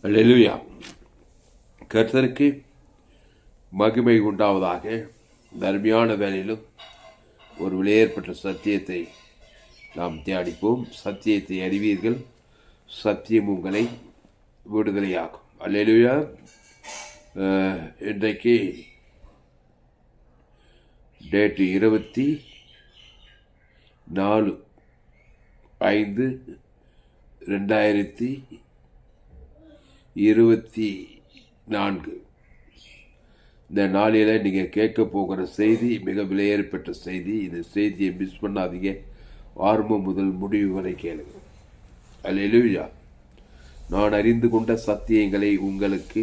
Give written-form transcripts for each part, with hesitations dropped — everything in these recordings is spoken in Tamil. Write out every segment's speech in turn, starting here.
அல்லேலூயா. கர்த்தருக்கு மகிமை உண்டாவதாக. தர்மியான வேலையிலும் ஒரு விலையேற்பட்ட சத்தியத்தை நாம் தியானிப்போம். சத்தியத்தை அறிவீர்கள், சத்தியம் உங்களை விடுதலையாகும். அல்லேலூயா. இன்றைக்கு டேட்டு 24/5/2024. இந்த நாளில் நீங்கள் கேட்க போகிற செய்தி மிக விலையேறப்பட்ட செய்தி. இந்த செய்தியை மிஸ் பண்ணாதீங்க. ஆரம்பம் முதல் முடிவு வரை கேளுங்க. அல்லேலூயா. நான் அறிந்து கொண்ட சத்தியங்களை உங்களுக்கு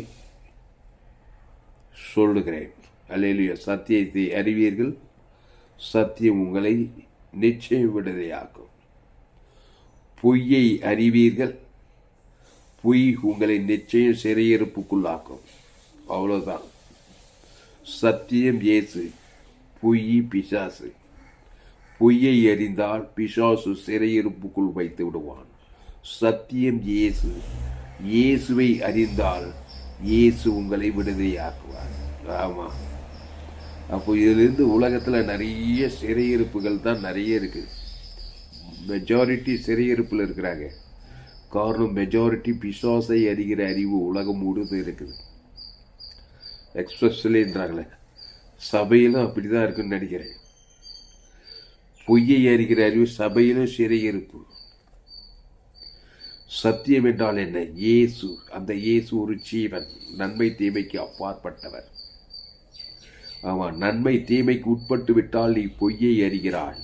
சொல்லுகிறேன். அல்லேலூயா. சத்தியத்தை அறிவீர்கள், சத்தியம் உங்களை நிச்சயம் விடுதலையாக்கும். பொய்யை அறிவீர்கள், பொய் உங்களை நிச்சயம் சிறையிருப்புக்குள்ளாக்கும். அவ்வளோதான். சத்தியம் இயேசு, பொய் பிசாசு. பொய்யை அறிந்தால் பிசாசு சிறையிருப்புக்குள் வைத்து விடுவான். சத்தியம் இயேசு, இயேசுவை அறிந்தால் இயேசு உங்களை விடுதலையாக்குவார். ஆமாம். அப்போ இதிலிருந்து உலகத்தில் நிறைய சிறையிருப்புகள் தான் நிறைய இருக்குது. மெஜாரிட்டி சிறையிருப்பில் இருக்கிறாங்க. காரணம், மெஜாரிட்டி பிசாசை அறிகிற அறிவு உலகம் முழுவதும் இருக்குது. எக்ஸ்பிரஸ்லேன்றாங்களே, சபையிலும் அப்படி தான் இருக்குன்னு நினைக்கிறேன். பொய்யை அறிகிற அறிவு சபையிலும் சிறையிருப்பு. சத்தியம் என்றால் என்ன? இயேசு. அந்த இயேசு ஒரு ஜீவன், நன்மை தீமைக்கு அப்பாற்பட்டவர். ஆமாம், நன்மை தீமைக்கு உட்பட்டு விட்டால் நீ பொய்யை அறிகிறாய்.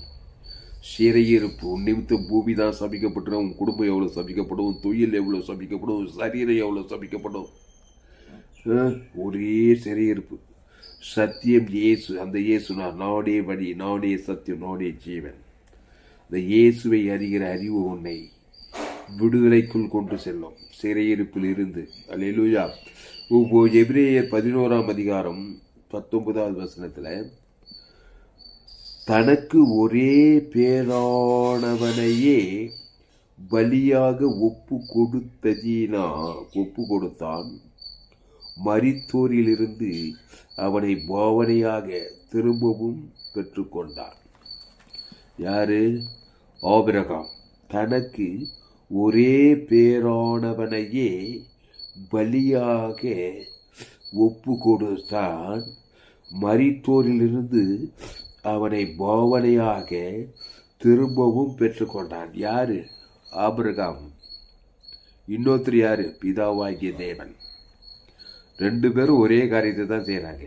சிறையிருப்பு. உன் நிமித்தம் பூமி தான் சபிக்கப்படும். உன் குடும்பம் எவ்வளோ சபிக்கப்படும், உன் தொழில் எவ்வளோ சபிக்கப்படும், உன் சரீரம் எவ்வளோ சபிக்கப்படும். ஒரே சிறையிருப்பு. சத்தியம் இயேசு. அந்த இயேசு நானே வழி, நானே சத்தியம், நானே ஜீவன். இந்த இயேசுவை அறிகிற அறிவு உன்னை விடுதலைக்குள் கொண்டு செல்லும், சிறையிருப்பில் இருந்து. அல்லேலூயா. எபிரேயர் 11:19 தனக்கு ஒரே பேரானவனையே பலியாக ஒப்பு கொடுத்தான். மரித்தோரிலிருந்து அவனை பாவனையாக திரும்பவும் பெற்றுக்கொண்டான். யாரு? ஆபிரகாம். தனக்கு ஒரே பேரானவனையே பலியாக ஒப்பு கொடுத்தான். மரித்தோரிலிருந்து அவனை பாவனையாக திரும்பவும் பெற்றுக்கொண்டான். யாரு? ஆபிரகாம். இன்னொருத்தர் யாரு? பிதாவாகிய தேவன். ரெண்டு பேரும் ஒரே காரியத்தை தான் செய்கிறாங்க.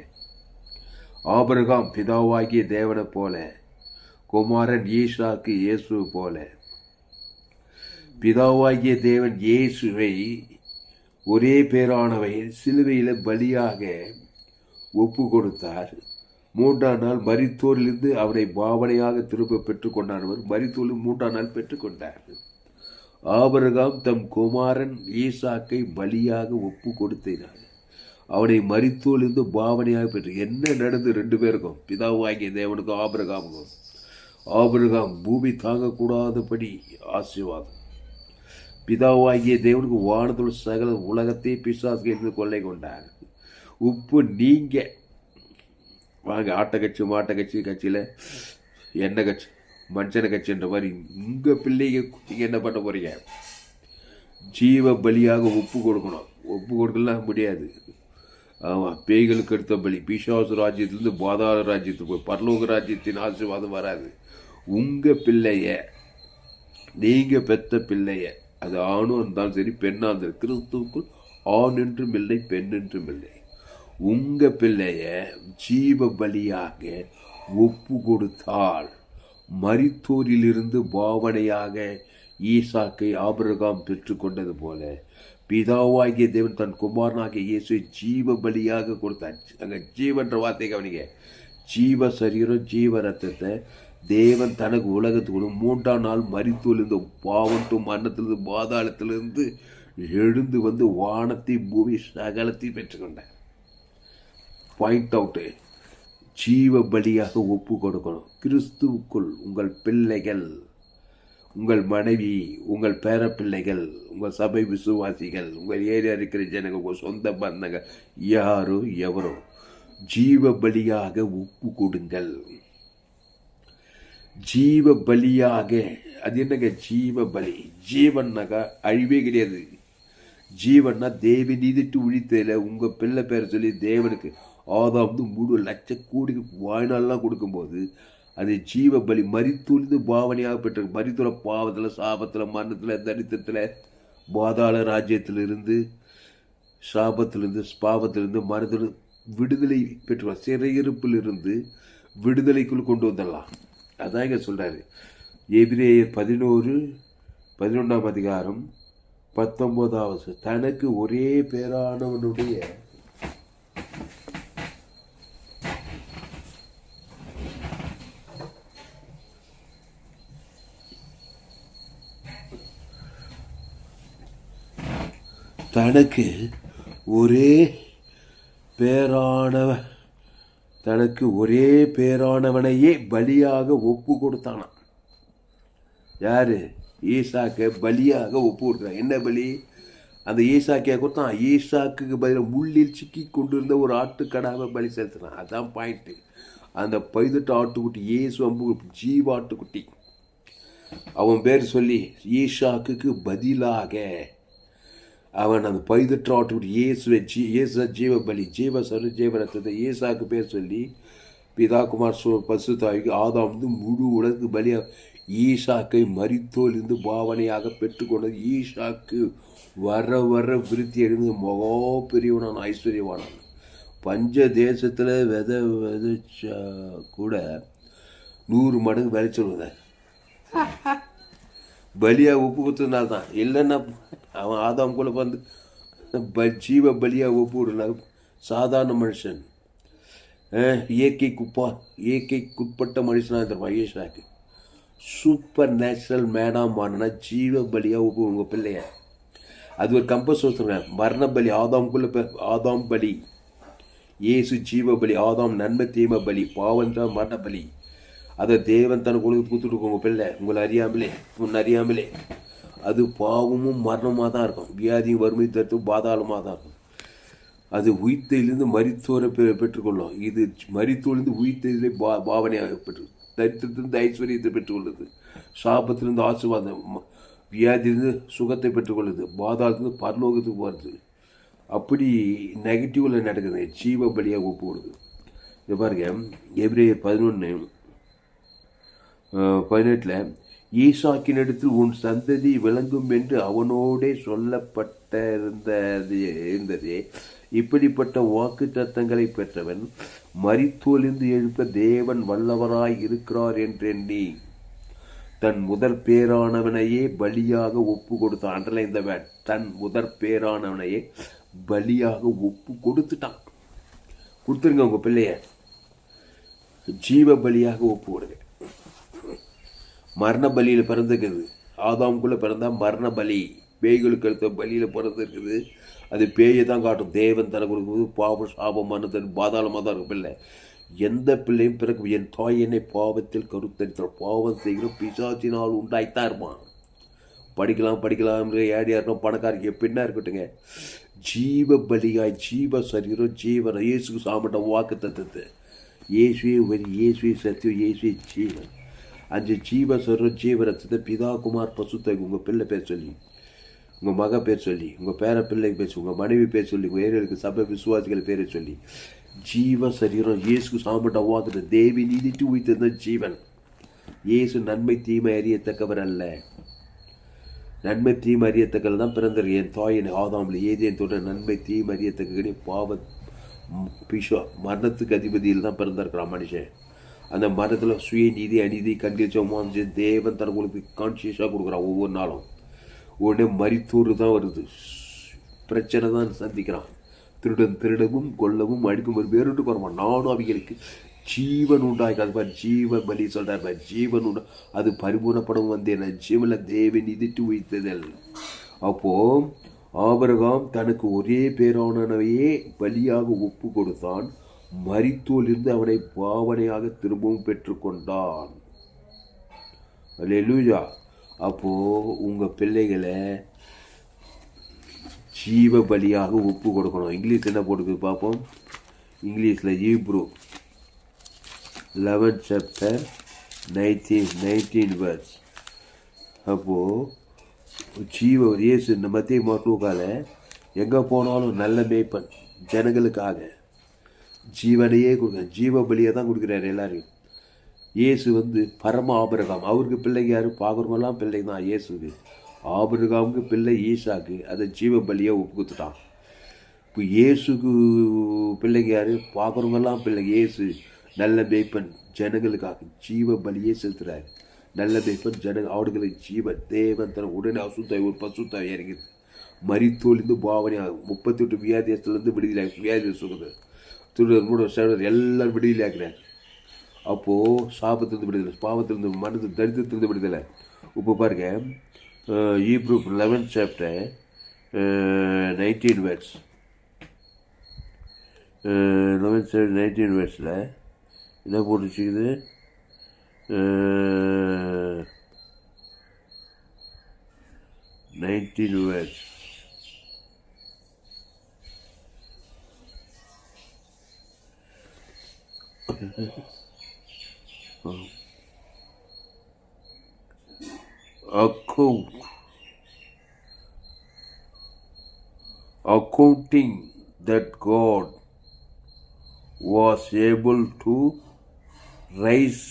ஆபிரகாம் பிதாவாகிய தேவனை போல, குமாரன் ஈசாக்கு இயேசு போல. பிதாவாகிய தேவன் இயேசுவை ஒரே பேரானவை சிலுவையில் பலியாக ஒப்பு கொடுத்தார். 3ஆம் நாள் மரித்தோரிலிருந்து அவனை பாவனையாக திரும்ப பெற்றுக்கொண்டானவர் மரித்தோரில் 3ஆம் நாள் பெற்றுக்கொண்டார். ஆபிரகாம் தம் குமாரன் ஈசாக்கை பலியாக ஒப்பு கொடுத்தார். அவனை மரித்தோரிலிருந்து பாவனையாக பெற்று. என்ன நடந்து ரெண்டு பேருக்கும்? பிதாவாகிய தேவனுக்கும் ஆபிரகாமுக்கும். ஆபிரகாம் பூமி தாங்கக்கூடாதபடி ஆசீர்வாதம். பிதாவாகிய தேவனுக்கு வானத்தோடு சகல உலகத்தை பிசாசுக்கு கொள்ளை கொண்டார். உப்பு நீங்க வாங்க. ஆட்டை கட்சி, மாட்டை கட்சி, கட்சியில் எண்ணெய் கட்சி, மனுஷனை கட்சின்ற மாதிரி உங்கள் பிள்ளைங்க நீங்கள் என்ன பண்ண போகிறீங்க? ஜீவ பலியாக ஒப்பு கொடுக்கணும். ஒப்பு கொடுக்கலாம் முடியாது. ஆமாம், பேய்களுக்கு எடுத்த பலி. பிசாசு ராஜ்யத்திலிருந்து பாதாள ராஜ்யத்துக்கு போய் பரலோக ராஜ்யத்தின் ஆசீர்வாதம் வராது. உங்கள் பிள்ளைய, நீங்கள் பெற்ற பிள்ளைய, அது ஆணும் இருந்தாலும் சரி, பெண்ணாக இருந்தாலும், கிறிஸ்துவுக்குள் ஆண் என்றும் இல்லை, பெண் என்றும் இல்லை. உங்கள் பிள்ளைய ஜீவ பலியாக ஒப்பு கொடுத்தால் மரித்தோரிலிருந்து பாவனையாக ஈசாக்கை ஆபிரகாம் பெற்றுக்கொண்டது போல பிதாவாகிய தேவன் தன் குமாரனாகிய இயேசுவை ஜீவ பலியாக கொடுத்தார். அங்கே ஜீவன்ற வார்த்தை கவனிங்க. ஜீவ சரீரம், ஜீவ ரத்தத்தை தேவன் தனக்கு உலகத்துக்கு 3ஆம் நாள் மரித்தோரிலிருந்து, பாவட்டும் மரணத்திலிருந்து, பாதாளத்திலிருந்து எழுந்து வந்து வானத்தை பூமி சகலத்தையும் பெற்றுக்கொண்டார். Point out. ஜீவ பலியாக ஒப்பு கொடுக்கணும். கிறிஸ்துவுக்குள் உங்கள் பிள்ளைகள் உங்கள் மனைவி, உங்கள் பேரப்பிள்ளைகள், உங்கள் சபை விசுவாசிகள், உங்கள் ஏரியா இருக்கிற ஜனங்கள், உங்கள் சொந்த பந்தங்கள், யாரோ எவரோ ஜீவ பலியாக ஒப்பு கொடுங்கள். ஜீவ பலியாக. அது என்னங்க ஜீவ பலி? ஜீவன்னாக்கா அழிவே கிடையாது. ஜீவன்னா தேவி நீதிட்டு உழித்ததில் உங்கள் பிள்ளை பேரை சொல்லி தேவனுக்கு ஆதாம் 3 லட்சம் கோடி வாழ்நாள்லாம் கொடுக்கும்போது அது ஜீவ பலி. மரித்தொழிந்து பாவனையாக பெற்று மரித்துள்ள பாவத்தில், சாபத்தில், மரணத்தில், தரித்திரத்தில், பாதாள ராஜ்யத்திலிருந்து, சாபத்திலிருந்து, பாவத்திலிருந்து, மரணத்தில் விடுதலை பெற்றுவார். சிறையிருப்பிலிருந்து விடுதலைக்குள் கொண்டு வந்துடலாம். அதான் இங்கே சொல்கிறாரு. எபிரேயர் 11 அதிகாரம் 19 தனக்கு ஒரே பேரானவனுடைய தனக்கு ஒரே பேரானவனையே பலியாக ஒப்பு கொடுத்தானாம். யாரு? ஈசாக்க பலியாக ஒப்பு கொடுக்குறான். என்ன பலி? அந்த ஈசாக்கியா கொடுத்தான். ஈசாக்கு பதில் முள்ளில் சிக்கி கொண்டிருந்த ஒரு ஆட்டுக்கடாவை பலி செலுத்தினான். அதான் பாயிண்ட்டு. அந்த 18 ஆட்டுக்குட்டி இயேசு அம்பு ஜீவ ஆட்டுக்குட்டி. அவன் பேர் சொல்லி ஈசாக்கு பதிலாக அவன் அந்த 18 ஆட்டுக்குட்டி இயேசு ஜீவ பலி, ஜீவரத்தத்தை ஈசாக்கு பேர் சொல்லி பிதா குமார் பசுத்தாய்க்கு ஆதாம் முழு உலகு பலியாக ஈசாக்கை மரித்தோலிருந்து பாவனையாக பெற்றுக்கொண்டது. ஈசாக்கு வர விருத்தி அடைந்து மகா பெரியவனான், ஐஸ்வர்யவானான். பஞ்ச தேசத்தில் விதைச்சா கூட 100 மடங்கு விளைச்சல் பலியாக ஒப்பு கொடுத்ததுனால தான். இல்லைன்னா அவன் ஆதாம் கூட வந்து ஜீவ பலியாக ஒப்பு விடல. சாதாரண மனுஷன், இயற்கைக்குட்பட்ட மனுஷனாக இருந்திருப்பான். ஈசாக்கு சூப்பர் நேச்சுரல் மேனாக மாறினா ஜீவ பலியாக ஒப்பு உங்கள் பிள்ளைய. அது ஒரு கம்பஸ் வச்சுருங்க. மரண பலி ஆதாம் பலி, இயேசு ஜீவ பலி, ஆதாம் நன்மை தீமை பலி, பாவம் தான் மரண பலி. அதை தேவன் தனக்கு கொடுத்துட்டு உங்கள் பிள்ளை உங்களை அறியாமலே அது பாவமும் மரணமாக தான் இருக்கும். வியாதியும் வறுமை தடுத்து பாதாளமாக தான் இருக்கும். அது உயிர்த்தையிலிருந்து மரித்தோரை பெற்றுக்கொள்ளும். இது மரித்தோரிலிருந்து உயிர்த்தையிலே பாவனையாக பெற்று தரித்திரத்திலிருந்து ஐஸ்வர்யத்தை பெற்றுக்கொள்ளுது. சாபத்திலிருந்து ஆசீர்வாதம், வியாதியிலிருந்து சுகத்தை பெற்றுக்கொள்ளுது, பாதாளத்திலிருந்து பரலோகத்துக்கு போகிறது. அப்படி நெகட்டிவில் நடக்குது. ஜீவ பலியாக ஒப்பு கொடுது. இது பாருங்க, எபிரேயர் 11:18 ஈசாக்கினிடத்தில் உன் சந்ததி விளங்கும் என்று அவனோடே சொல்லப்பட்டிருந்ததே. இப்படிப்பட்ட வாக்கு தத்தங்களை பெற்றவன் மரித்தோலிருந்து எழுப்ப தேவன் வல்லவராய் இருக்கிறார் என்றெண்ணி தன் முதற் பேரானவனையே பலியாக ஒப்பு கொடுத்தான். அன்றல இந்த தன் முதற் பேரானவனையே பலியாக ஒப்பு கொடுத்துட்டான். கொடுத்துருங்க உங்க பிள்ளைய ஜீவ பலியாக ஒப்பு கொடுங்க. மரண பலியில் பிறந்துருக்குது. ஆதாமுக்குள்ள பிறந்தா மரண பலி, பேய்களுக்கு அடுத்த பலியில் பிறந்திருக்குது. அது பேயை தான் காட்டும். தேவன் தர கொடுக்கும்போது பாவம் சாபமான பாதாளமாக தான் இருக்கும் பிள்ளை. எந்த பிள்ளையும் பிறகு என் தாய் என்னை பாவத்தில் கருத்தரித்தார். பாவம் செய்கிற பிசாசினால் உண்டாய்த்தான் இருப்பான். படிக்கலாம் ஏடியா இருக்கணும், பணக்காரருக்கு எப்படின்னா இருக்கட்டுங்க. ஜீவ பலியாய் ஜீவ சரீரம் ஜீவன இயேசுக்கு சாப்பிட்ட வாக்கு தத்துவத்தை இயேசுவே சத்தியம், இயேசுவே ஜீவன். 5 ஜீவ சரீரம் ஜீவரத்தை பிதா குமார் பசுத்தாய் உங்கள் பிள்ளை பேர் சொல்லி, உங்கள் மக பேர் சொல்லி, உங்கள் பேர பிள்ளைக்கு பேர் சொல்லி, உங்கள் மனைவி பேர் சொல்லி, உங்கள் ஏரியாவுக்கு சபை விசுவாசிகள் பேரை சொல்லி ஜீவ சரீரம் இயேசுக்கு சாப்பிட்ட வாக்கு தேவி நீதிட்டு உயிர்த்திருந்த ஜீவன். இயேசு நன்மை தீமை அறியத்தக்கவர் அல்ல. நன்மை தீமை அறியத்தக்கல் தான் பிறந்தார். என் தாயின் ஆதாமில் ஏதேன் தோன்ற நன்மை தீமை அறியத்தக்க பாவ பிஷா மரணத்துக்கு அதிபதியில் தான் பிறந்திருக்கிறான் மனுஷன். அந்த மரணத்தில் சுய நீதி அநீதி கண்டிச்சோமாம் தேவன் தனக்கு உங்களுக்கு கான்சியஸாக கொடுக்குறான். ஒவ்வொரு நாளும் உடனே மரித்தோறு தான் வருது, பிரச்சனை தான் சந்திக்கிறான். திருடவும் கொல்லவும் அடிக்கும் ஒரு வேறுட்டு வருவான். நானும் அவைகளுக்கு ஜீவன் உண்டாய்க்காது பாரு. ஜீவ பலி சொல்கிறார் பாரு. ஜீவன் உண்டா அது பரிபூர்ணப்படம் வந்தேன் ஜீவனில் தேவன் இதிட்டு வைத்ததல். அப்போது ஆபிரகாம் தனக்கு ஒரே பேரானவையே பலியாக ஒப்பு கொடுத்தான். மரித்தோலிருந்து அவனை பாவனையாக திரும்பவும் பெற்றுக்கொண்டான். அல்லேலூயா. அப்போது உங்கள் பிள்ளைகளை ஜீவ பலியாக ஒப்பு கொடுக்கணும். இங்கிலீஷ் என்ன போட்டுக்குது பார்ப்போம். இங்கிலீஷில் ஹீப்ரூ 11 chapter 19 verse. அப்போது இயேசு இந்த மத்திய மாட்டூக்கால எங்கே போனாலும் நல்ல மேய்ப்பன் ஜனங்களுக்காக ஜீவனையே கொடுக்க ஜீவ பலியை தான் கொடுக்குறாரு எல்லாரையும். இயேசு பரம ஆபிரகாம். அவருக்கு பிள்ளைங்க யார்? பார்க்குறவங்களாம் பிள்ளை தான் இயேசுக்கு. ஆபிரகாமுக்கு பிள்ளை ஈசாக்கு, அதை ஜீவ பலியை ஒப்பு கொடுத்துட்டான். இப்போ இயேசுக்கு பிள்ளைங்க யார்? பார்க்குறவங்கெல்லாம் பிள்ளை. இயேசு நல்ல மேய்ப்பன் ஜனங்களுக்காக ஜீவ பலியே செலுத்துறாரு. நல்ல மேய்ப்பன் அவர்களுக்கு ஜீவன் தேவன் தன உடனே அசுத்தாய் ஒரு பசுத்தாய் இறங்கிது. மரித்தோலிருந்து பாவனையாக 38 வியாதியத்துலேருந்து விடுதலை வியாதி சுகுது எல்லாரும் விடுதலை ஆக்கிறார். அப்போது சாபத்திலிருந்து விடுதலை, பாவத்திலிருந்து மனது தரித்திரத்திலிருந்து விடுதலை. இப்போ பாருங்க ஹீப்ரூ 11 chapter 19 verse. 19 verseல என்ன போட்டுச்சுக்குது? verse. Accounting that God was able to raise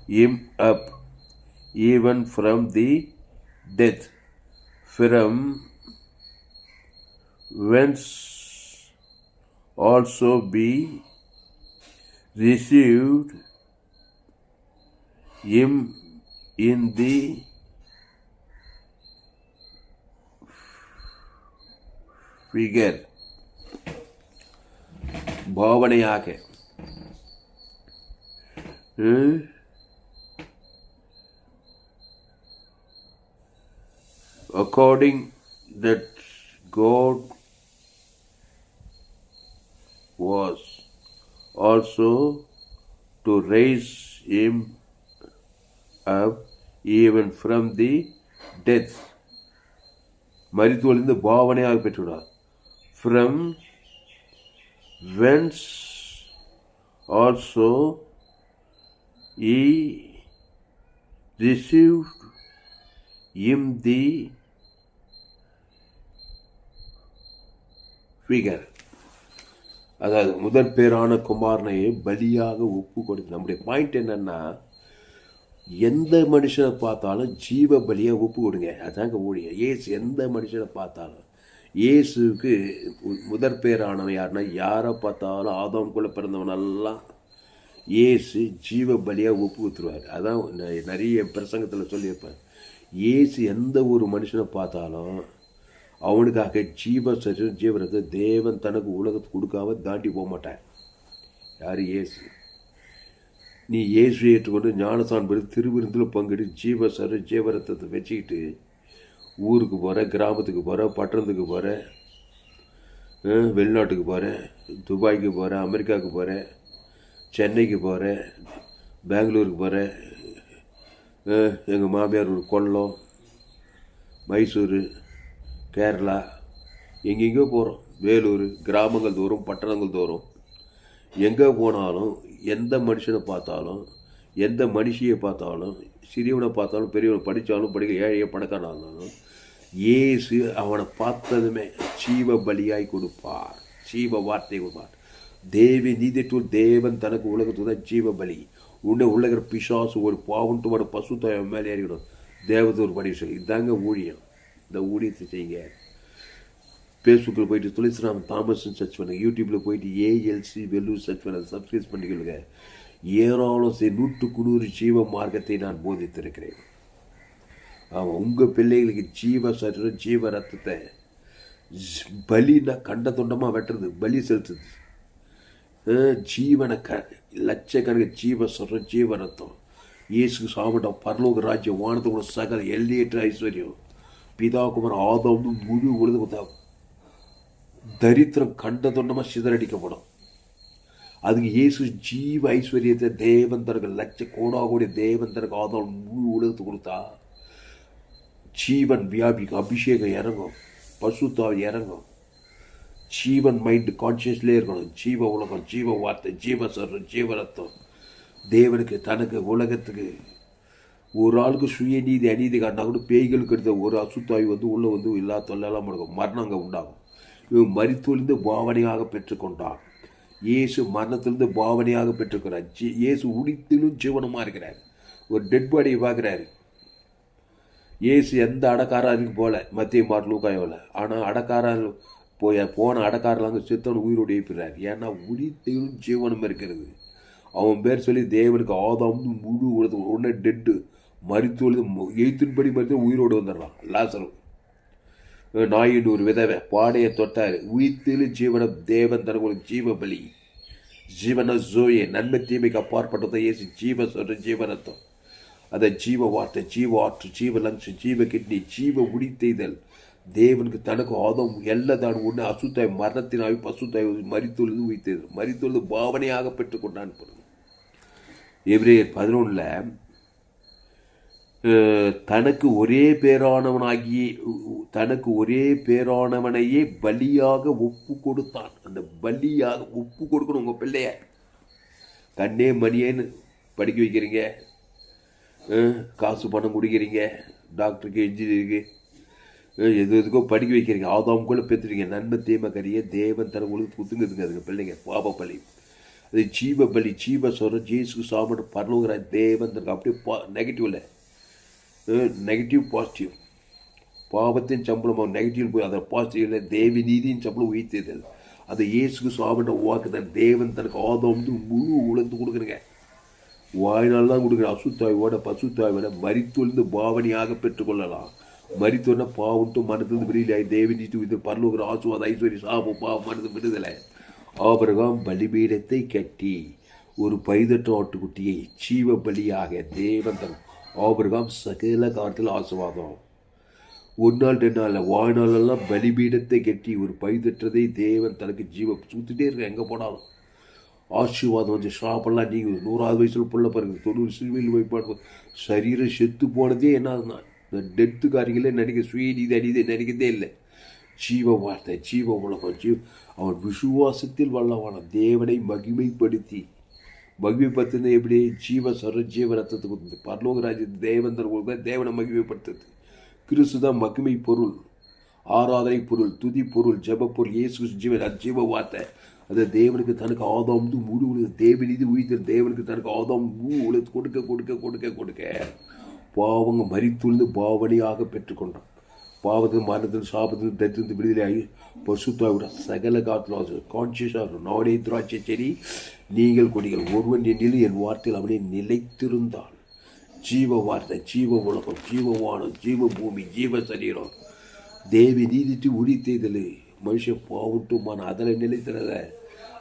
him up even from the death, from whence also be received him in the figure. பாவனையாக according that God was also to raise him up even from the death. மரித்தோலிருந்து பாவனையாக பெற்றுள்ளார். From whence also he received him the figure. அதாவது முதற் பேரான குமாரனை பலியாக ஒப்பு கொடுத்து. நம்முடைய பாயிண்ட் என்னன்னா, எந்த மனுஷனை பார்த்தாலும் ஜீவ பலியை ஒப்பு கொடுங்க. அதாங்க ஊழியம். இயேசு எந்த மனுஷனை பார்த்தாலும், இயேசுக்கு முதற் பேரானவன் யாருன்னா, யாரை பார்த்தாலும் ஆதாம்குள்ளே பிறந்தவனெல்லாம் இயேசு ஜீவ பலியாக ஒப்பு கொடுத்துருவார். அதான் நிறைய பிரசங்கத்தில் சொல்லியிருப்பேன். இயேசு எந்த ஒரு மனுஷனை பார்த்தாலும் அவனுக்காக ஜீவரத்தை தேவன் தனக்கு உலகத்துக்கு கொடுக்காம தாண்டி போக மாட்டான். யார்? இயேசு. நீ இயேசு ஏற்றுக்கொண்டு ஞானசான் பெற்று திருவிருந்தில் பங்கிட்டு ஜீவரத்தத்தை வச்சுக்கிட்டு ஊருக்கு போகிற, கிராமத்துக்கு போகிற, பட்டணத்துக்கு போகிற, வெளிநாட்டுக்கு போகிற, துபாய்க்கு போகிற, அமெரிக்காவுக்கு போகிற, சென்னைக்கு போகிற, பெங்களூருக்கு போகிற, எங்கள் மாமியார் ஒரு கொல்லம், மைசூர், கேரளா, எங்கெங்கோ போகிறோம். வேலூர், கிராமங்கள் தோறும், பட்டணங்கள் தோறும், எங்கே போனாலும் எந்த மனுஷனை பார்த்தாலும், எந்த மனுஷியை பார்த்தாலும், சிறியவனை பார்த்தாலும், பெரியவனை படித்தாலும் ஏழையை பணக்காரனாக இருந்தாலும், இயேசு அவனை பார்த்ததுமே ஜீவ பலியாய் கொடுப்பார். ஜீவ வார்த்தை கொடுப்பார். தேவன் தனக்கு உலகத்துக்கு தான் ஜீவ பலி. உன்னை உலகிற பிசாசு ஒரு பாவன்ட்டு பசுத்தாய் மேலே ஏறிக்கணும். தேவதூர் படி சொல்லி இதாங்க ஊழியம். இந்த ஊழியத்தை செய்யுங்க. ஃபேஸ்புக்கில் போயிட்டு துளசிராம் தாமஸ்ன்னு சர்ச் பண்ணுங்க. யூடியூப்பில் போயிட்டு ஏஎல்சி வெல்லூர் சர்ச் பண்ண சப்ஸ்கிரைப் பண்ணிக்கொள்ளுங்க. ஏராளம் 100 ஜீவ மார்க்கத்தை நான் போதித்திருக்கிறேன். ஆமாம், உங்கள் பிள்ளைகளுக்கு ஜீவ சரீரம், ஜீவ ரத்தத்தை பலின்னா கண்ட தொண்டமாக வெட்டுறது, பலி செலுத்துது. ஜீவன லட்சக்கணக்கு ஜீவ சரீரம், ஜீவ ரத்தம். இயேசுக்கு சாப்பிட்டோம். பரலோக ராஜ்யம், வானத்தோட சகல எல்லையற்ற ஐஸ்வர்யம், பிதாகுமார் ஆதம் முழு உலகம் தரித்திரம் கண்ட தொண்டமாக சிதறடிக்கப்படும். அதுக்கு இயேசு ஜீவ ஐஸ்வர்யத்தை தேவன் தனக்கு லட்ச கோடாகோடி தேவன் தனக்கு ஆதாரம் முழு உலகத்து கொடுத்தா ஜீவன் வியாபிக்கும், அபிஷேகம் இறங்கும், பசுத்தாவி இறங்கும், ஜீவன் மைண்டு கான்சியஸ்லேயே இருக்கணும். ஜீவ உலகம், ஜீவ வார்த்தை, ஜீவ சர்வம், ஜீவ ரத்தம். தேவனுக்கு தனக்கு உலகத்துக்கு ஒரு ஆளுக்கு சுய நீதி அநீதி காட்டினா கூட பேய்களுக்கு எடுத்த ஒரு அசுத்தாய் உள்ளே எல்லா தொல்லெல்லாம் இருக்கும், மரணம் அங்கே உண்டாகும். இவன் மரித்தொழிந்து பாவனையாக பெற்றுக்கொண்டான். இயேசு மரணத்திலிருந்து பாவனையாக பெற்றுக்கிறார். இயேசு உடித்திலும் ஜீவனமாக இருக்கிறார். ஒரு டெட் பாடியை பார்க்குறாரு. இயேசு எந்த அடக்காரனுக்கு போல மத்திய மாட்டு லூக்காயோல, ஆனால் அடக்காரன் போன அடக்காரலாங்க சித்தவன் உயிரோடு எழுப்பிடுறார். ஏன்னா உடித்திலும் ஜீவனம் இருக்கிறது. அவன் பேர் சொல்லி தேவனுக்கு ஆதாம் முழு உடனே டெட்டு மரித்தொழுது எழுத்தின்படி மறித்து உயிரோடு வந்துடுறான். லாசரு நாயின் ஒரு விதவை பாடையை தொட்டார். உயிர்த்திலும் ஜீவன தேவன் தனக்கு ஜீவ பலி, ஜீவன ஜோயே, நன்மை தீமைக்கு அப்பாற்பட்டதை இயேசு ஜீவ சொல்ற ஜீவனத்தம். அதை ஜீவ வார்த்தை, ஜீவ ஆற்று, ஜீவ லங்ஸ், ஜீவ கிட்னி, ஜீவ உடித்தெய்தல். தேவனுக்கு தனக்கு ஆதம் எல்லாம் ஒன்று அசுத்தாய் மரணத்தினாய் பசுத்தாய் மரித்தொழுது உயிர்த்தெய்தல். மரித்தொழுது பாவனையாக பெற்றுக்கொண்டான். எபிரேயர் 11 தனக்கு ஒரே பேரானவனையே பலியாக ஒப்பு கொடுத்தான். அந்த பலியாக ஒப்பு கொடுக்கணும். உங்கள் பிள்ளைய கண்ணே மணியேன்னு படிக்க வைக்கிறீங்க, காசு பணம் கொடுக்குறீங்க, டாக்டருக்கு இன்ஜினியருக்கு எதுக்கோ படிக்க வைக்கிறீங்க, ஆதாம் கூட பெற்றுறீங்க. நன்மை தீமை கறிய தேவன் தன உங்களுக்கு குத்துங்குதுங்க அதுங்க பிள்ளைங்க. பாப பலி அது ஜீவ பலி, ஜீவ சொல்ற ஜேசு சாப்பிட்டு பரலோகிற தேவன் தனக்கு அப்படியே நெகட்டிவ் இல்லை, நெகட்டிவ் பாசிட்டிவ். பாவத்தின் சம்பளம் நெகட்டிவ் போய் அதை பாசிட்டிவ் இல்லை. தேவி நீதியின் சம்பளம் உயிர்த்தேதல். அதை இயேசுக்கு சாப்பிட்ட வாக்குதான் தேவன் தனக்கு ஆதாம் முழு உலர்ந்து கொடுக்குறேங்க. வாய்நாள் தான் கொடுக்குற அசுத்தாயோட பசுத்தாயோட மரித்தொழிந்து பாவனையாக பெற்றுக்கொள்ளலாம். மரித்தோன்னா பாவட்டு மனத்திலிருந்து விடுதலை, தேவி நீதி இது பரலோகிற ஆசுவாத ஐஸ்வர்ய சாபம் பாவம் மனது விடுதலை. ஆபிரகாம் பலிபீடத்தை கட்டி ஒரு பைதற்ற ஆட்டுக்குட்டியை ஜீவ பலியாக தேவன் தன் ஆபிரகாம் சகல காலத்தில் ஆசீர்வாதம். ஒரு நாள் 2 நாள் வாழ்நாளெல்லாம் பலிபீடத்தை கட்டி ஒரு பைதற்றதை தேவன் தனக்கு ஜீவ சுற்றிட்டே இருக்க. எங்கே போனாலும் ஆசீர்வாதம் வந்து ஷாப்பெல்லாம் நீங்கள் 100வது வயசில் புள்ள பாருங்க, 90 சிறுவையில் வைப்பாடு சரீரம் செத்து போனதே என்ன, இந்த டெத்துக்காரிகளே நினைக்க சுயநீதி அநீதி நினைக்கிறதே இல்லை. ஜீவ வார்த்தை, ஜீவ உலகம், அவன் விசுவாசத்தில் வல்லவான தேவனை மகிமைப்படுத்துறது எப்படி? ஜீவ சர ஜீவ ரத்தத்தை கொடுத்தது. பரலோகராஜ் தேவந்தர் தேவனை மகிமைப்படுத்துறது. கிறிஸ்து தான் மகிமை பொருள், ஆராதனை பொருள், துதி பொருள், ஜப பொருள். இயேசு ஜீவன், ஜீவ வார்த்தை. அது தேவனுக்கு தனக்கு ஆதாம் முழு உலக தேவநீதி உயிர் தேவனுக்கு தனக்கு ஆதாம் முழு உலக கொடுக்க கொடுக்க கொடுக்க கொடுக்க பாவங்க மரித்துழுந்து பாவனையாக பெற்றுக்கொண்டான். பாவத்தில் மரணத்தில் சாபத்தில் தரித்திருந்து விடுதலையாகி பசுத்தாவிட சகல காத்துல கான்சியஸாக இருக்கும். நானே திராட்சை செடி, நீங்கள் கொடிகள், ஒருவன் என்னில் என் வார்த்தையில் அவனை நிலைத்திருந்தான். ஜீவ வார்த்தை, ஜீவ உலகம், ஜீவ வானம், ஜீவ பூமி, ஜீவ சரீரம், தேவி நீதிட்டு உரித்தேதல். மனுஷன் பாவட்டுமான அதில் நிலைத்திறத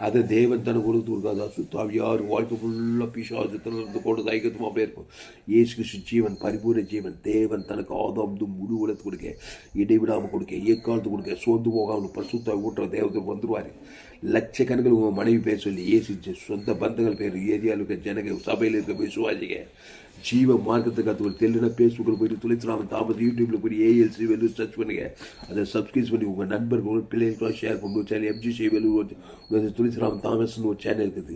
அதை தேவன் தனக்கு கொடுத்துருக்காது. அசுத்தாவி யார் வாழ்க்கை ஃபுல்லாக பிசாசு கொண்டு தைக்கத்துமா அப்படியே இருக்கும். இயேசு கிறிஸ்து ஜீவன், பரிபூர்ண ஜீவன். தேவன் தனக்கு ஆதாம் முழு உலகத்து கொடுக்க, இடைவிடாமல் கொடுக்க, ஏக்காலத்து கொடுக்க, சோர்ந்து போகாமல் பரிசுத்தாவி ஊட்டுற தேவத்தில் வந்துடுவார். லட்சக்கணக்கில் உங்கள் மனைவி பேர் சொல்லி இயேசு சொந்த பந்தங்கள் பேர், ஏரியாவில் இருக்க ஜனங்க, சபையில் இருக்க விசுவாசிங்க, ஜீவ மார்க்கத்துக்கு அது ஒரு தெளிவான பேஸ்புக்கில் போய்ட்டு துளைத்துலாம் தாமஸ் யூடியூப்பில் போய் ஏஎல்சி வெல்லூர் சர்ச் பண்ணுங்கள். அதை சப்ஸ்கிரைப் பண்ணி உங்கள் நண்பர்கள் பிள்ளைகளுக்கெல்லாம் ஷேர் பண்ணி ஒரு சேனல் எம்ஜிசி வெல்லூர் துளைத்துலாம் தாமஸ்ன்னு ஒரு சேனல் இருக்குது.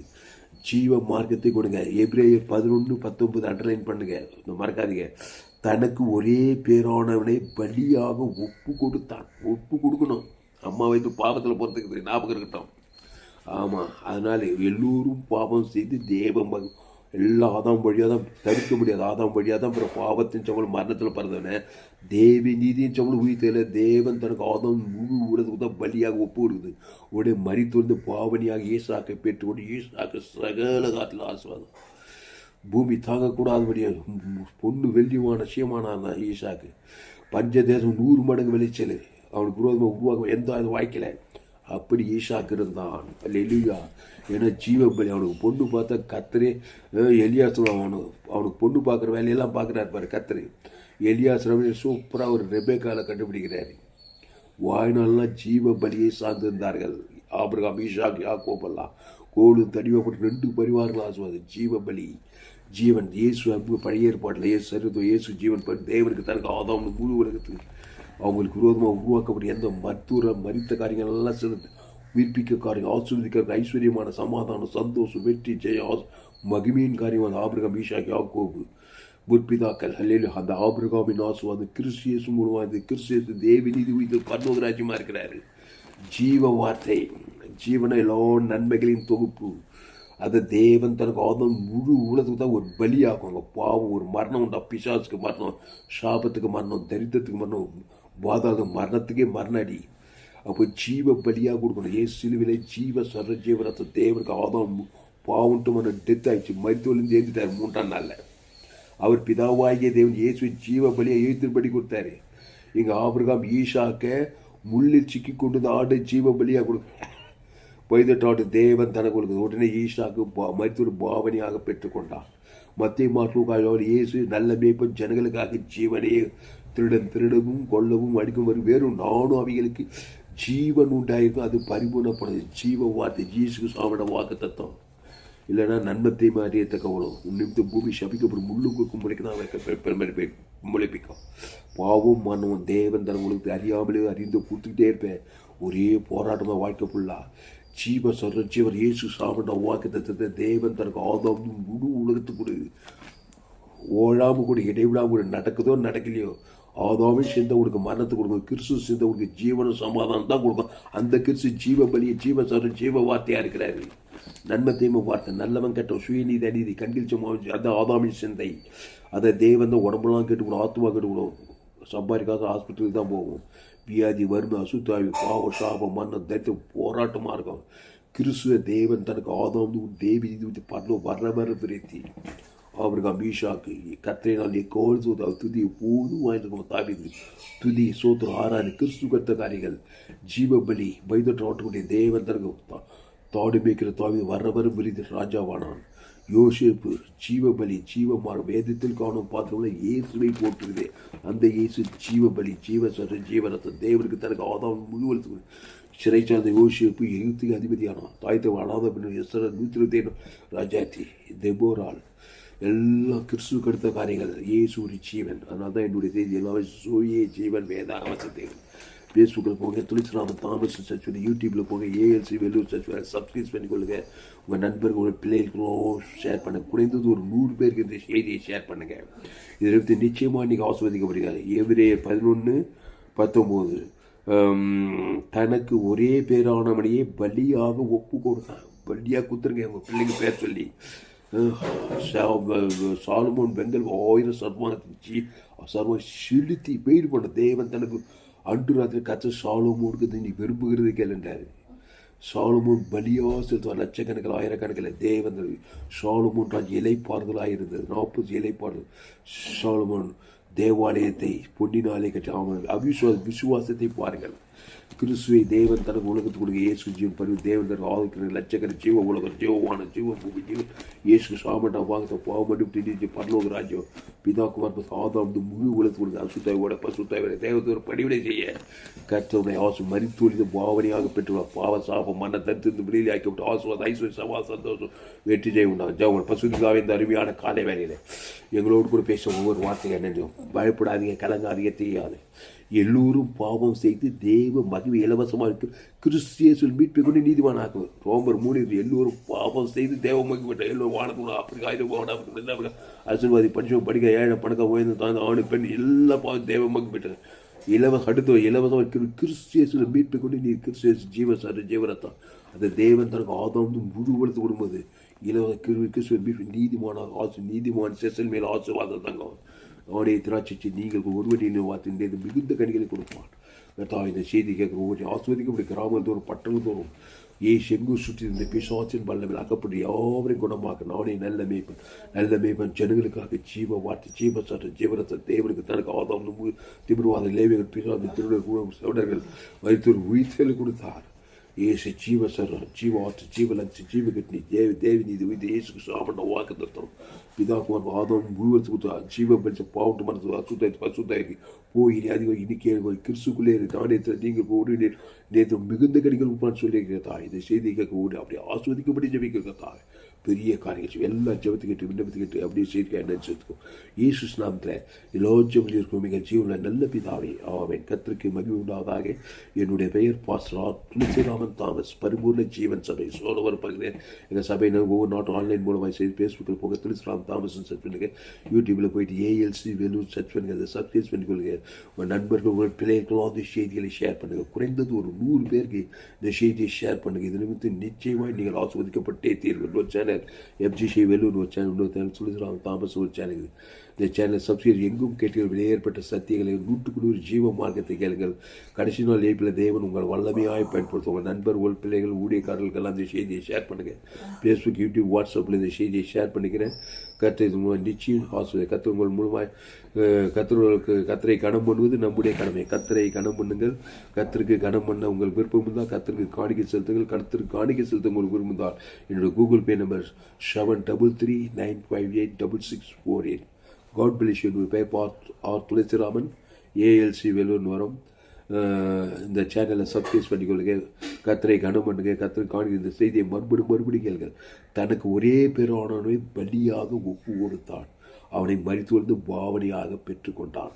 ஜீவ மார்க்கத்தை கொடுங்க. எபிரேயர் 11:19 அண்டர்லைன் பண்ணுங்க, மறக்காதீங்க. தனக்கு ஒரே பேரானவனை பலியாக ஒப்பு கொடுத்தான். ஒப்பு கொடுக்கணும். அம்மா வைத்து பாவத்தில் பொறுத்துக்குது, ஞாபகம் இருக்கட்டும். ஆமாம், அதனால் எல்லோரும் பாவம் செய்து தேவம் எல்லா ஆதாம் வழியாக தான் தடுக்க முடியாது. ஆதாம் வழியாக தான் அப்புறம் பாவத்தின் சம்பளம் மரணத்தில் பிறந்தவனே தேவி நீதியின் சம்பளம் உயிர்த்தையில் தேவன் தனக்கு ஆதாம் முழு உலகத்துக்கு தான் பலியாக ஒப்பு கொடுக்குது. உடனே மரித்து பாவனியாக ஈசாக்கை பெற்றுக்கொண்டு ஈசாக்கு சகல காட்டில் ஆசீர்வாதம். பூமி தாங்கக்கூடாதபடியாக பொண்ணு வெள்ளியுமான விஷயமான ஈசாக்கு பஞ்சதேசம் 100 மடங்கு விளைச்சல் அவனுக்கு விரோதமாக உருவாக்க எந்த அது வாய்க்கலை. அப்படி ஈசாக்கு இருந்தான். எலியா ஏன்னா ஜீவபலி. அவனுக்கு பொண்ணு பார்த்தா கத்தரே எலியாசுரம் அவனுக்கு பொண்ணு பார்க்குற வேலையெல்லாம் பார்க்குறாரு பாரு கத்தரு. எலியாசுரம் சூப்பராக ஒரு ரெபேக்கால கண்டுபிடிக்கிறாரு. வாழ்நாள்லாம் ஜீவ பலியை சார்ந்திருந்தார்கள். ஆபிரகாம், ஈசாக், யாக்கோபெல்லாம் கோலும் தனிமைப்பட்டு 2 பரிவாரங்கள் ஆசுவாது. ஜீவ பலி, ஜீவன் இயேசு அன்பு பழைய ஏற்பாட்டில் இயேசு சரிதோ இயேசு ஜீவன் தேவனுக்கு தனக்கு ஆதாம் முழு உலகத்துக்கு அவங்களுக்கு விரோதமாக உருவாக்கப்பட்ட எந்த மரித்த காரியங்கள் எல்லாம் சேர்ந்து உயிர்ப்பிக்க காரியம், ஆசீர்வதிக்க ஐஸ்வர்யமான சமாதானம், சந்தோஷம், வெற்றி, ஜெய, மகிமையின் காரியமான ஆபிரகாம், ஈசாக், யாக்கோபு முற்பிதாக்கள் அல்லேலூயா. அந்த ஆபிரகாமின் ஆசீர்வாதம் கிறிஸ்து மூலமாக கிறிஸ்து தேவி நீதி உயிர் பரலோக ராஜ்யமா இருக்கிறாரு. ஜீவ வார்த்தை, ஜீவன எல்லா நன்மைகளின் தொகுப்பு. அதை தேவன் தனக்கு ஆதம் முழு உலகத்துக்கு தான் ஒரு பலியாகும். அங்கே பாவம் ஒரு மரணம் உண்டா, பிசாசுக்கு மரணம், சாபத்துக்கு மரணம், தரித்திரத்துக்கு மரணம், பாதாள மரணத்துக்கே மரண அடி. அப்போ ஜீவ பலியாக கொடுக்கணும். ஏசு சிலுவிலை ஜீவ சர்வ ஜீவனத்தை தேவனுக்கு ஆதாம் பாவன்ட்டு மரணம் டெத் ஆயிடுச்சு, மருத்துவலேருந்து எழுந்துட்டார் 3ஆம் நாளில். அவர் பிதாவாகிய தேவன் இயேசு ஜீவ பலியை எழுத்துபடி கொடுத்தாரு. இங்கே ஆபிரகாம் ஈசாக்க முள்ளில் சிக்கி கொண்டு ஆடு ஜீவ பலியாக கொடுக்க வைதட்டாட்டு தேவன் தனக்கு கொடுக்குது. உடனே ஈசாக்கு மருத்துவ பாவனையாக பெற்றுக்கொண்டார். மத்திய மாற்றுக்காக இயேசு நல்ல மேய்ப்பன் ஜனங்களுக்காக ஜீவனையே திருடவும் கொல்லவும் அடிக்கும் வரும் வெறும் நானும் அவைகளுக்கு ஜீவன் உண்டாயிருக்கும். அது பரிபூர்ணப்படுது. ஜீவ வார்த்தை ஜீசுக்கு சாமிட வாக்கு தத்துவம் இல்லைன்னா நன்மத்தை மாறியத்தக்கவளும் நிமித்தம் பூமி சபிக்கப்படும் முள்ளுக்கும் முளைக்கு முளைப்பிக்கும். பாவம் மனமும் தேவன் தன் உங்களுக்கு அறியாமலே அறிந்து கொடுத்துக்கிட்டே இருப்பேன். ஒரே போராட்டமாக வாழ்க்கை ஃபுல்லா ஜீவ சொல்ற ஜீவர் இயேசு சாமிட வாக்கு தத்துவத்தை தேவன் தனக்கு ஆதாம் முழு உலகத்துக்கு கொடு ஓழாமல் கூட இடைவிடாமல் கூட நடக்குதோ நடக்கலையோ ஆதாமே சிந்த கொடுக்க மரணத்தை கொடுக்கும். கிறிஸ்து சிந்த கொடுக்க ஜீவனும் சமாதானம் தான் கொடுக்கும். அந்த கிறிஸ்து ஜீவ பலியை ஜீவ சொல்ற ஜீவ வார்த்தையாக இருக்கிறாரு. நன்மை தீமை வார்த்தை, நல்லவன் கெட்ட சுயநீதி அநீதி கண்கில் சமாளிச்சு அந்த ஆதாமின் சிந்தை. அதை தேவன் தான் உடம்புலாம் கெட்டுக்கணும், ஆத்மா கெட்டுக்கணும். சம்பாதிக்காத ஹாஸ்பிட்டலுக்கு தான் போகும். வியாதி, வறுமை, அசுத்தாவி, பாவ சாபம், மரணம், தைத்தம் போராட்டமாக இருக்கும். கிறிஸ்துவ தேவன் தனக்கு ஆதாம் தேவி பண்ண வர பிரீத்தி ஆபிரகாம், ஈசாக்கு கத்திரினால் எக்கோல் துதி எப்போதும் வாங்கிட்டு தாவிது துதி சோத்திரம் ஆராய்ச்சி கிறிஸ்து கத்த காரியங்கள் ஜீவ பலி வைதோட்டக்கூடிய தேவன் தனக்கு தாடு மேய்க்கிற தாவி வர விரிது ராஜாவானான். யோசேப்பு ஜீவ பலி ஜீவமான வேதத்தில் காணும் பாத்திரம்ல இயேசுவை போட்டுருது. அந்த இயேசு ஜீவ பலி ஜீவ சொல்ற ஜீவனத்தை தேவனுக்கு தனக்கு ஆதாம் முழு சிறை சார்ந்த யோசேப்பு எழுத்துக்கு அதிபதியானான். தாய்த்தை அனாத பின்னர் எஸ்ரா 127 ராஜாத்தி தெபோரால் எல்லாம் கிறிஸ்துவ கடுத்த காரியங்கள். இயேசு ஜீவன். அதனால தான் என்னுடைய செய்தி எல்லாம் சோயே ஜீவன் வேத அவசியம். ஃபேஸ்புக்கில் போங்க, துளிசிராமன் தாமஸ் சர்ச் பண்ணி, யூடியூப்பில் போங்க, ஏஎல்சி வெள்ளூர் சர்ச் பண்ணி சப்ஸ்கிரைப் பண்ணிக்கொள்ளுங்க. உங்கள் நண்பர்கள் பிள்ளைகளுக்கும் ஷேர் பண்ண குறைந்தது ஒரு 100 பேருக்கு இந்த செய்தியை ஷேர் பண்ணுங்கள். இதில் நிச்சயமாக இன்றைக்கி ஆஸ்வதிக்கப்படுகிறார். எபிரேயர் 11:19 தனக்கு ஒரே பேரானவனையே பலியாக ஒப்பு கொடுத்தான். பலியாக குத்துருங்க உங்கள் பிள்ளைங்க பேர் சொல்லி. சாலமோன் பெண்கள் 1000 சர்வம் செலுத்தி பெயர் பண்ண தேவன் தனக்கு அன்று ராத்திரி கற்ற சாலமோனுக்கு நீ விரும்புகிறது கேளுன்றார். சாலமோன் பலியாக செலுத்துவார். லட்சக்கணக்கில் ஆயிரக்கணக்கில் தேவன் சாலமோன் ராஜ் இலைப்பாறுதலாக இருந்தது. 40 இலைப்பாறுதல். சாலமோன் தேவாலயத்தை பொன்னினாலே கட்டி அவன் விசுவாசத்தை பாருங்கள். கிறிஸ்துவை தேவன் தனக்கு உலகத்துக்கு கொடுக்க இயேசு ஜீவன் பரிவு தேவன் தனக்கு ஆதிக்கிற லட்சக்கரை ஜீவ உலகம் ஜீவமான ஜீவ பூமி ஜீவன் இயேசு சாமட்டா வாங்கத்தை பாவமட்டு பரலோக ராஜ்யம் பிதாக்குமார் ஆதாம் முழு உலகத்துக்கு கொடுக்க அசுத்தாயோட பசுத்தாயோட தேவத்தை ஒரு படிவினை செய்ய கர்த்தருடைய ஆசு மறித்தொழிந்து பாவனையாக பெற்றுள்ளார். பாவ சாபம் மன்ன தடுத்து வெளியில் ஆக்கிவிட்டு ஆசுவாத ஐஸ்வர்ய சவா சந்தோஷம் வெற்றி செய்ய உண்டாகும். ஜவன் பசுக்காக இந்த அருமையான காலை வேலையில் எங்களோடு கூட பேச ஒவ்வொரு வார்த்தையும் என்னென்ன பயப்படாதீங்க, கலங்காதீங்க, தெரியாது. எல்லோரும் பாவம் செய்து தேவ மகிழ்வு இலவசமாக இருக்கு. கிறிஸ்தியேசுவில் மீட்பை கொண்டு நீதிவான் ஆக்குவது. ரோமர் 3 எல்லோரும் பாவம் செய்து தேவ மகிழ்வு எல்லோரும் வானத்துள்ள அப்படி அரசியல்வாதி படிச்சவங்க படிக்க ஏழை பணக்க உயர்ந்து தான் ஆணு பெண் எல்லா பாவம் தேவ மகிழ்வு அடுத்த இலவசமாக கிறிஸ்தியேசுவில் மீட்பை கொண்டு நீ கிறிஸ்தியேசு ஜீவசார ஜீவரத்தான் அந்த தேவன் தனக்கு ஆதாம் முழு உலகத்து கொடுக்கும்போது இலவச கிறிஸ்துவ மீட்பு நீதிமான நீதிமான் செசல் மேல் ஆசீர்வாதம் தங்கம். அவனை திராட்சிச்சு நீங்கள் ஒருவரின் வார்த்தை மிகுந்த கனிகளை கொடுப்பான். இந்த செய்தி கேட்குற ஒவ்வொரு ஆஸ்வதிக்கப்படி கிராமம் தோறும் பட்டணம் தோறும் செங்கு சுற்றி இருந்த பிசாசின் பல்லவில் அகப்பட்டு யாவரையும் குணமாக்க நானே நல்ல மேய்ப்பன் ஜனங்களுக்காக ஜீவ வார்த்தை ஜீவ சட்ட ஜீவரத்தை தேவனுக்கு தனக்கு ஆதாம் திமிர்வாத லேவிகள் பிசாசு திருடர்கள் சோடர்கள் வைத்தோர் உயிர்த்தலை கொடுத்தார். ஏசு ஜீவசரம் ஜீவாற்று ஜீவலட்சி ஜீவகட்னி தேவி நீதி வைத்து ஏசுக்கு சாப்பிட வாக்கு தருத்தம் பிதாக்குமார் வாதம் முழுவதுக்கு ஜீவம் பெற்ற பாவட்டு மனசு அசுத்தாய்க்கு போய் அதிகம் இன்னைக்கு கிறிஸ்துக்குள்ளே தானியத்தில் நீங்கள் போடு நேற்று மிகுந்த கடிகள் உப்பான்னு சொல்லியிருக்கிறதா இதை செய்தி கேட்க ஓடு அப்படி ஆஸ்வதிக்கப்படி ஜபிக்கிறதா பெரிய காரியங்கள் எல்லா ஜபத்துக்கிட்டு விண்ணப்பத்துக்கிட்டு அப்படியே செய்திக்க நினைச்சதுக்கும் இயேசு நாமத்தில் எல்லா ஜபத்தில் இருக்கும் மிக ஜீவனில் நல்ல பிதாவே ஆவேன். கர்த்தருக்கு மகிமை உண்டாவதாக. என்னுடைய பெயர் பாஸ்டர் துளசிராமன் தாமஸ், பரிபூர்ண ஜீவன் சபை சோழவர் பகுதியில் எங்கள் சபை ஒவ்வொரு நாட்டும் ஆன்லைன் மூலமாக செய்து ஃபேஸ்புக்கில் போக துளசிராம் தாமஸ்ன்னு சர்ச் பண்ணுங்க. யூடியூப்பில் போயிட்டு ஏஎல்சி வேலூர் சர்ச் பண்ணுங்க, அதை சப்ஸ்கிரைப் பண்ணிக்கொள்ளுங்க. உங்கள் நண்பர்கள் உங்கள் பிள்ளைகளும் அந்த செய்திகளை ஷேர் பண்ணுங்கள். குறைந்தது ஒரு 100 பேருக்கு இந்த செய்தியை ஷேர் பண்ணுங்கள். இது நிமித்தம் நிச்சயமாக நீங்கள் ஆஸ்வதிக்கப்பட்டே தீர்வு. ஒரு சேனல் எஃப்ஜிசி வேலூர் ஒரு சேனல், இன்னொரு சேனல் துளசிராம் தாமஸ் ஒரு சேனல். இந்த சேனல் சப்ஸ்கிரைப் எங்கும் கேட்டீர்கள் ஏற்பட்ட சத்தியங்களை 100 ஜீவ மார்க்கத்தை கேளுங்கள். கடைசி நாள் ஏப்பில் தேவன் உங்கள் வல்லமையாய் பயன்படுத்தும். உங்கள் நண்பர் உங்கள் பிள்ளைகள் ஊழியக்காரர்களுக்கெல்லாம் இந்த செய்தியை ஷேர் பண்ணுங்கள். ஃபேஸ்புக் யூடியூப் வாட்ஸ்அப்பில் இந்த செய்தியை ஷேர் பண்ணிக்கிறேன். கர்த்தர் நிச்சயம் ஆசிரியர் கர்த்தர் உங்கள் மூலமாக கர்த்தர்களுக்கு கர்த்தரை கனம் பண்ணுவது நம்முடைய கடமை. கர்த்தரை கனம் பண்ணுங்கள். கர்த்தருக்கு கனம் பண்ண உங்களுக்கு விருப்பம் இருந்தால் கர்த்தருக்கு காணிக்கை செலுத்துங்கள். கர்த்தருக்கு காணிக்கை செலுத்த உங்களுக்கு விருப்பம் இருந்தால் என்னோட Google Pay number 7339586648. God bless you. பேர் துளசிராமன் ஏஎல்சி வேலூர்னு வரும். இந்த சேனலை சப்ஸ்கிரைப் பண்ணிக்கொள்ளுங்க. கர்த்தரை கனம் பண்ணுங்க. கர்த்தரை காணிக்கை இந்த செய்தியை மறுபடி கேளுங்கள். தனக்கு ஒரே பேரானவனை பலியாக ஒப்பு கொடுத்தான். அவனை மரித்து பாவனையாக பெற்றுக்கொண்டான்.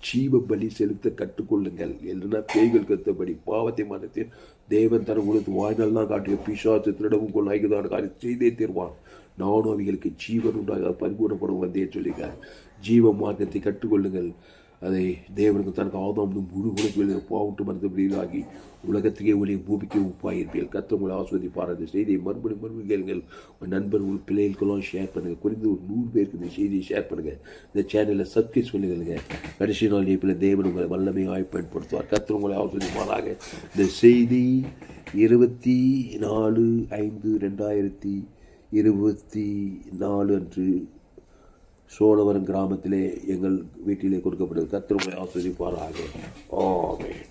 ஜீவ பலி செலுத்த கற்றுக்கொள்ளுங்கள். இல்லைன்னா பேய்கள் கத்தபடி பாவத்தை மனத்தில் தேவன் தன கொடுத்து வாய்நாள்தான் காட்டிய பிசாசு திருடவும் கொள்ளாய்க்குதான காரியம் செய்தே தீர்வான். நானும் அவைகளுக்கு ஜீவன் உண்டாக பரிபூர்ணப்படும் வந்தே சொல்லியிருக்கார். ஜீவ மார்க்கத்தை கற்றுக்கொள்ளுங்கள். அதை தேவனுக்கு தனக்கு ஆதாம் முழு உலகில் பாவட்டு மனத்தபடியாகி உலகத்துக்கே ஒளி பூமிக்கு உப்பாயிருப்பீர்கள். கர்த்தர் உங்களை ஆஸ்வதிப்பார். அந்த செய்தியை மறுபடியும் கேளுங்கள். உங்கள் நண்பர் உங்கள் பிள்ளைகளுக்கெல்லாம் ஷேர் பண்ணுங்கள். குறைந்து ஒரு 100 பேருக்கு இந்த செய்தியை ஷேர் பண்ணுங்கள். இந்த சேனலை சப்ஸ்கிரைப் பண்ணுங்க. கடைசி நாள் ஏப்பில் தேவன் உங்களை வல்லமையாய் பயன்படுத்துவார். கர்த்தர் உங்களை ஆஸ்வதிப்பாராக. இந்த செய்தி 24/5/2024 அன்று சோழவரம் கிராமத்திலே எங்கள் வீட்டிலே கொடுக்கப்பட்டது. கர்த்தர் உங்களை ஆசீர்வதிப்பாராக. ஆமென்.